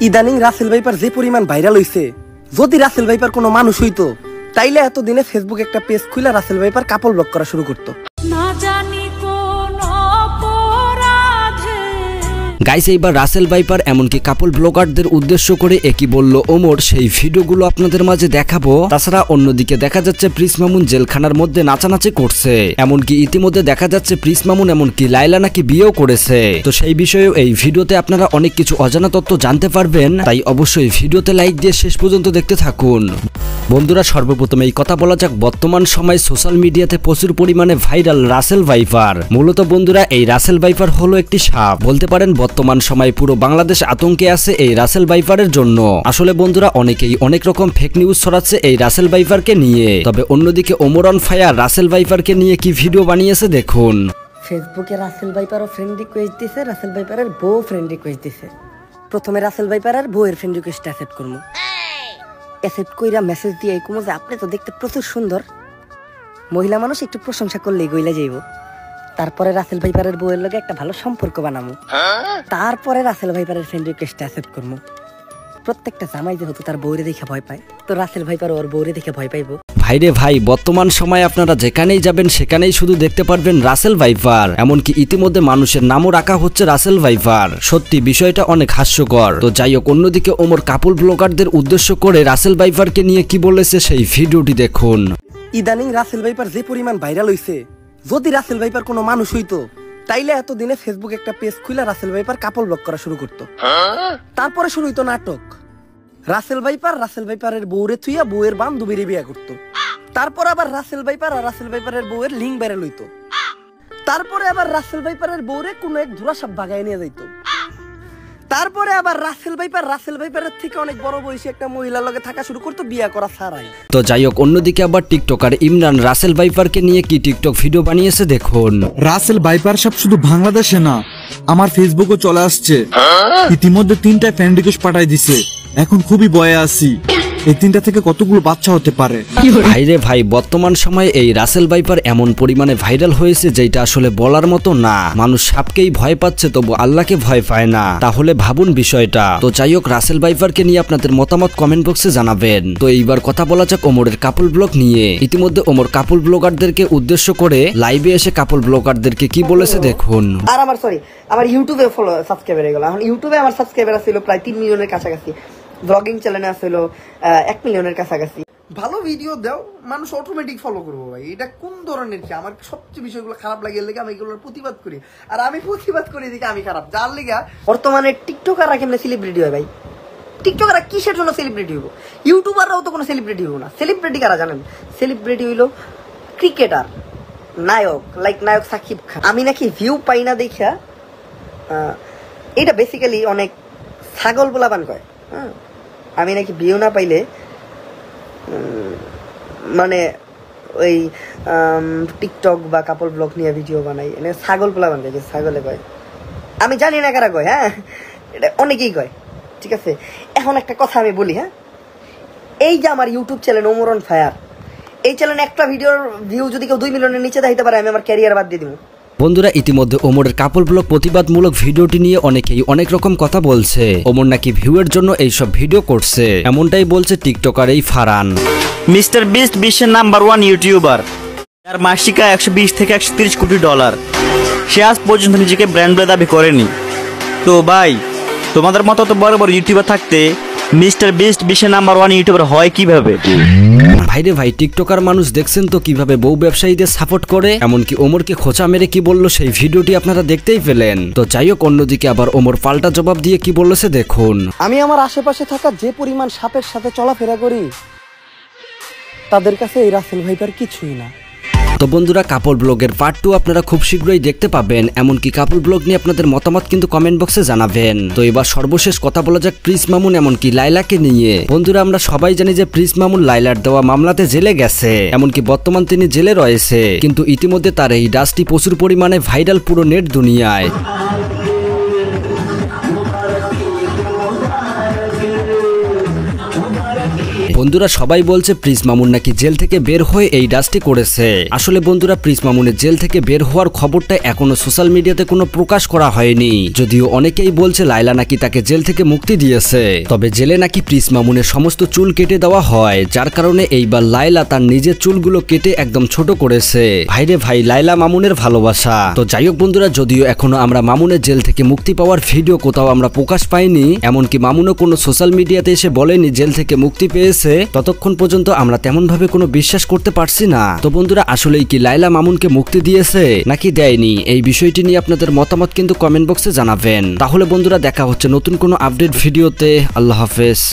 ইদানিং Russell viper যে পরিমাণ ভাইরাল হইছে, যদি রাসেল ভাইপার কোনো মানুষ হইতো তাইলে এতদিনে ফেসবুক একটা পেজ খুলে রাসেল ভাইপার কাপল ব্লক করা শুরু করতো। গাইস, এইবার রাসেল ভাইপার এমনকি কাপল ব্লগারদের উদ্দেশ্য করে একই বলল ওমর, সেই ভিডিওগুলো আপনাদের মাঝে দেখাবো। তাছাড়া অন্যদিকে দেখা যাচ্ছে প্রিন্স মামুন জেলখানার মধ্যে নাচানাচি করছে, এমনকি ইতিমধ্যে দেখা যাচ্ছে প্রিন্স মামুন এমনকি লাইলা নাকি বিয়েও করেছে। তো সেই বিষয়েও এই ভিডিওতে আপনারা অনেক কিছু অজানা তথ্য জানতে পারবেন, তাই অবশ্যই ভিডিওতে লাইক দিয়ে শেষ পর্যন্ত দেখতে থাকুন। বন্ধুরা, সর্বপ্রথম এই কথা বলা যাক, বর্তমান সময় সোশ্যাল মিডিয়াতে প্রচুর পরিমাণে ভাইরাল রাসেল ভাইপার। মূলত বন্ধুরা, এই রাসেল ভাইপার হলো একটি সাপ, বলতে পারেন বর্তমান সময় পুরো বাংলাদেশ আতঙ্কে আছে এই রাসেল ভাইপারের জন্য। আসলে বন্ধুরা, অনেকেই অনেক রকম ফেক নিউজ ছড়াচ্ছে এই রাসেল ভাইপারকে নিয়ে। তবে অন্যদিকে ওমর অন ফায়ার রাসেল ভাইপারকে নিয়ে কি ভিডিও বানিয়েছে দেখুন। ফেসবুকে রাসেল ভাইপারও ফ্রেন্ড রিকোয়েস্ট দিছে, রাসেল ভাইপারের বউ ফ্রেন্ড রিকোয়েস্ট দিছে। প্রথমে রাসেল ভাইপারের বউয়ের ফ্রেন্ড রিকোয়েস্ট অ্যাকসেপ্ট করবো। অ্যাকসেপ্ট কইরা মেসেজ দিয়ে কমো যে আপনি তো দেখতে প্রচুর সুন্দর, মহিলা মানুষ একটু প্রশংসা করলেই গইলা যাইব। তারপরে রাসেল ভাইপারের বউয়ের লগে একটা ভালো সম্পর্ক বানামু, তারপরে রাসেল ভাইপারের ফ্রেন্ড রিকোয়েস্ট অ্যাকসেপ্ট করবো। প্রত্যেকটা জামাই যেহেতু তার বউরে দেখে ভয় পায়, তো রাসেল ভাইপার ওর বউরে দেখে ভয় পাইবো। ভাইরে ভাই, বর্তমান সময় আপনারা যেখানেই যাবেন সেখানেই শুধু দেখতে পারবেন রাসেল ভাইপার, এমনকি ইতিমধ্যে মানুষের নামও রাখা হচ্ছে রাসেল ভাইপার। সত্যি বিষয়টা অনেক হাস্যকর। তো যাই হোক, অন্যদিকে ওমর কাপল ব্লগারদের উদ্দেশ্য করে রাসেল ভাইপারকে নিয়ে কি বলেছে সেই ভিডিওটি দেখুন। ইদানিং রাসেল ভাইপার যে পরিমাণ ভাইরাল হইছে, যদি রাসেল ভাইপার কোনো মানুষ হইতো তাইলে এতদিনে ফেসবুক একটা পেজ খুলে রাসেল ভাইপার কাপল ব্লক করা শুরু করতো। তারপরে শুরু হইতো নাটক। রাসেল ভাইপারের বউরে থুইয়া বউয়ের বান্ধবীর বিয়ে করতো। তারপর আবার রাসেল ভাইপার আর রাসেল ভাইপারের বউয়ের লিঙ্ক ভাইরাল হইতো। তারপরে আবার রাসেল ভাইপারের বউরে কোনো এক ধুরা সাপ ভাগায় নিয়ে যাইতো। তারপরে আবার রাসেল ভাইপারের থেকে অনেক বড় বয়সী একটা মহিলার লগে থাকা শুরু করতো বিয়ে করা ছাড়াই। তো যাই হোক, অন্যদিকে আবার টিকটকার ইমরান রাসেল ভাইপারকে নিয়ে কি টিকটক ভিডিও বানিয়েছে দেখুন। রাসেল ভাইপার সব শুধু বাংলাদেশে না, আমার ফেসবুকও চলে আসছে। ইতিমধ্যে 3টা ফ্রেন্ড রিকোয়েস্ট পাঠাই দিছে। এখন খুবই ভয়ে আছি, এই 3টা থেকে কতগুলো বাচ্চা হতে পারে। ভাইরে ভাই, বর্তমান সময়ে এই রাসেল ভাইপার এমন পরিমাণে ভাইরাল হয়েছে যেটা আসলে বলার মতো না। মানুষ সাপকেই ভয় পাচ্ছে, তবু আল্লাহকে ভয় পায় না। তাহলে ভাবুন বিষয়টা। তো যাই হোক, রাসেল ভাইপারকে নিয়ে আপনাদের মতামত কমেন্ট বক্সে জানাবেন। তো এইবার কথা বলা যাক ওমরের কাপল ব্লগ নিয়ে। ইতিমধ্যে ওমর কাপল ব্লগারদেরকে উদ্দেশ্য করে লাইভে এসে কাপল ব্লগারদেরকে কি বলেছে দেখুন। আর আমার ইউটিউবে সাবস্ক্রাইবার হয়ে গেল। এখন ইউটিউবে আমার সাবস্ক্রাইবার ছিল প্রায় 3 মিলিয়নের কাছাকাছি। ব্লগিং চ্যানেলে আসলো 1 মিলিয়নের কাছাকাছি। ভালো ভিডিও দাও, মানুষ অটোমেটিক ফলো করবো। ভাই, এটা কোন ধরনের কি? আমার সবচেয়ে বিষয়গুলো খারাপ লাগে, লেগে আমি এগুলোর প্রতিবাদ করি। আর আমি প্রতিবাদ করি দিকে আমি খারাপ, যার লেগা বর্তমানে টিকটকাররা কেমনে সেলিব্রিটি হয়? ভাই, টিকটকাররা কিসের জন্য সেলিব্রিটি হইব? ইউটিউবাররাও তো কোনো সেলিব্রিটি হইব না। সেলিব্রিটি কারা জানেন? সেলিব্রিটি হইলো ক্রিকেটার, নায়ক, নায়ক সাকিব খান। আমি নাকি ভিউ পাই না দেখা, এটা বেসিক্যালি অনেক ছাগল বলাবান কয়। হ্যাঁ, আমি নাকি ভিউ না পাইলে মানে ওই টিকটক বা কাপল ব্লগ নিয়ে ভিডিও বানাই, এনে ছাগল পোলাবান কয়, ছাগলে কয়। আমি জানি না কারা কয়, হ্যাঁ, এটা অনেকেই কয়। ঠিক আছে, এখন একটা কথা আমি বলি। হ্যাঁ, এই যে আমার YouTube channel Omar on fire, এই চ্যানেলে একটা ভিডিওর ভিউ যদি কেউ 2 মিলিয়নের নিচে দেখাইতে পারে, আমি আমার ক্যারিয়ার বাদ দিয়ে দিব। বন্ধুরা, ইতিমধ্যে ওমরের কাপল ব্লগ প্রতিবাদমূলক ভিডিওটি নিয়ে অনেকেই অনেক রকম কথা বলছে। ওমর নাকি ভিউয়ের জন্য এইসব ভিডিও করছে, এমনটাই বলছে টিকটকার এই ফারান। মিস্টার বিস্ট বিশ্বের নাম্বার 1 ইউটিউবার, যার মাসিক আয় 120 থেকে 130 কোটি ডলার। সে আজ পর্যন্ত নিজেকে ব্র্যান্ড বলে দাবি করেনি। তো ভাই, তোমাদের মতো তো বড় বড় ইউটিউবার থাকতে মিস্টার বিস্ট বিশ্বের নাম্বার 1 ইউটিউবার হয় কিভাবে? ভাইরে ভাই, টিকটকার মানুষ দেখছেন তো কিভাবে বউ ব্যবসায়ীদের সাপোর্ট করে, এমনকি ওমরকে খোঁচা মেরে কি বললো সেই ভিডিওটি আপনারা দেখতেই পেলেন। তো যাই হোক, অন্যদিকে আবার ওমর পাল্টা জবাব দিয়ে কি বলেছে দেখুন। আমি আমার আশেপাশে থাকা যে পরিমাণ সাপের সাথে চলাফেরা করি, তাদের কাছে এই রাসেল ভাইপার কিছুই না। তো বন্ধুরা, কাপল ব্লগের পার্ট 2 আপনারা খুব শীঘ্রই দেখতে পাবেন। এমনকি কাপল ব্লগ নিয়ে আপনাদের মতামত কিন্তু কমেন্ট বক্সে জানাবেন। তো এবার সর্বশেষ কথা বলা যাক প্রিন্স মামুন এমনকি লাইলাকে নিয়ে। বন্ধুরা, আমরা সবাই জানি যে প্রিন্স মামুন লাইলার দেওয়া মামলাতে জেলে গেছে, এমনকি বর্তমান তিনি জেলে রয়েছে। কিন্তু ইতিমধ্যে তার এই ডান্সটি প্রচুর পরিমাণে ভাইরাল পুরো নেট দুনিয়ায়। বন্ধুরা সবাই বলছে প্রিন্স মামুন নাকি জেল থেকে বের হয়ে এই ডাস্টটি করেছে। আসলে বন্ধুরা প্রিন্স মামুনের জেল থেকে বের হওয়ার খবরটা এখনো সোশ্যাল মিডিয়াতে কোনো প্রকাশ করা হয়নি, যদিও অনেকেই বলছে লাইলা নাকি তাকে জেল থেকে মুক্তি দিয়েছে। তবে জেলে নাকি প্রিন্স মামুনের সমস্ত চুল কেটে দেওয়া হয়, যার কারণে এইবার লাইলা তার নিজের চুলগুলো কেটে একদম ছোট করেছে। ভাইরে ভাই, লাইলা মামুনের ভালোবাসা। তো যাই হোক বন্ধুরা, যদিও এখনো আমরা মামুনের জেল থেকে মুক্তি পাওয়ার ভিডিও কোথাও আমরা প্রকাশ পাইনি, এমনকি মামুনও কোনো সোশ্যাল মিডিয়াতে এসে বলেনি জেল থেকে মুক্তি পেয়েছে, ততক্ষণ পর্যন্ত আমরা তেমন ভাবে কোনো বিশ্বাস করতে পারছি না। তো বন্ধুরা, আসলেই কি লাইলা মামুনকে মুক্তি দিয়েছে নাকি দেয়নি, এই বিষয়টি নিয়ে আপনাদের মতামত কিন্তু কমেন্ট বক্সে জানাবেন। তাহলে বন্ধুরা, দেখা হচ্ছে নতুন কোনো আপডেট ভিডিওতে। আল্লাহ হাফেজ।